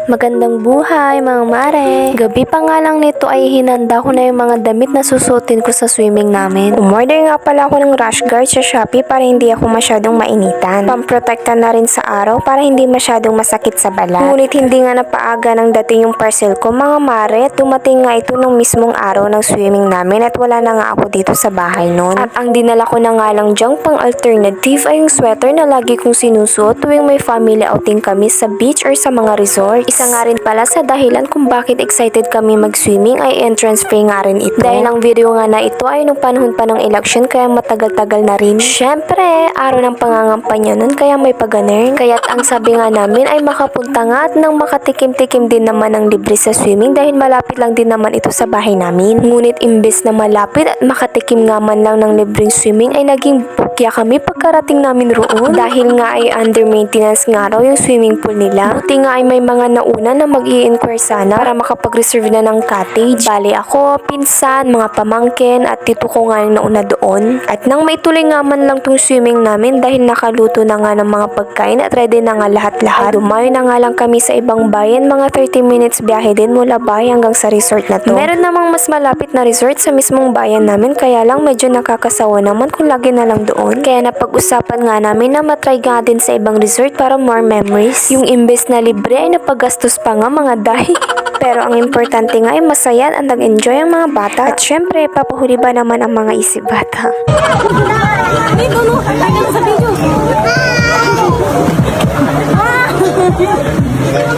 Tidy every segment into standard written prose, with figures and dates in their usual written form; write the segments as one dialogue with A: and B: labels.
A: Magandang buhay mga mare. Gabi pa nga lang nito ay hinanda ko na yung mga damit na susuotin ko sa swimming namin. Umorder nga pala ako ng rash guard sa Shopee para hindi ako masyadong mainitan. Pamprotekta na rin sa araw para hindi masyadong masakit sa balat. Ngunit hindi nga napaaga nang dating yung parcel ko mga mare. Dumating nga ito nung mismong araw ng swimming namin at wala na nga ako dito sa bahay noon. At ang dinala ko na nga lang dyang pang alternative ay yung sweater na lagi kong sinusuot tuwing may family outing kami sa beach or sa mga resort. Isa nga rin pala sa dahilan kung bakit excited kami mag-swimming ay entrance fee nga rin ito. Dahil ang video nga na ito ay nung panahon pa ng election kaya matagal-tagal na rin. Syempre, araw ng pangangampanya nun kaya may pag-ganern. Kaya't ang sabi nga namin ay makapunta nga at nang makatikim-tikim din naman ng libre sa swimming dahil malapit lang din naman ito sa bahay namin. Ngunit imbes na malapit at makatikim nga man lang ng libreng swimming ay naging bukya kami pagkarating namin roon. Dahil nga ay under maintenance nga raw yung swimming pool nila. Buti nga ay may mga nauna na mag-i-inquire sana para makapag-reserve na ng cottage. Bali ako, pinsan, mga pamangkin at tito ko nga yung nauna doon. At nang maituloy nga man lang tong swimming namin dahil nakaluto na nga ng mga pagkain at ready na nga lahat-lahat. Dumayo na nga lang kami sa ibang bayan, mga 30 minutes biyahe din mula bahay hanggang sa resort na to. Meron namang mas malapit na resort sa mismong bayan namin kaya lang medyo nakakasawa naman kung lagi na lang doon. Kaya napag-usapan nga namin na matry nga din sa ibang resort para more memories. Yung imbes na libre ay napagastos pa nga mga dahi. Pero ang importante nga ay masaya at nag-enjoy ang mga bata. At syempre, papahuli ba naman ang mga isip bata?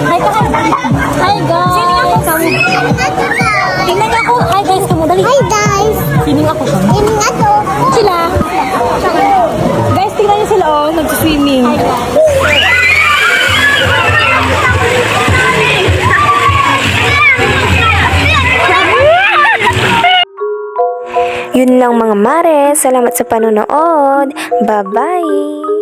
B: Hi guys! Tingnan ako! Hi guys! Kamu dali! Hi guys! Sining ako ka? Sining ako! Sila! Guys, tingnan niyo sila oh! Nag-swimming!
A: Yun lang mga mare. Salamat sa panonood. Bye-bye!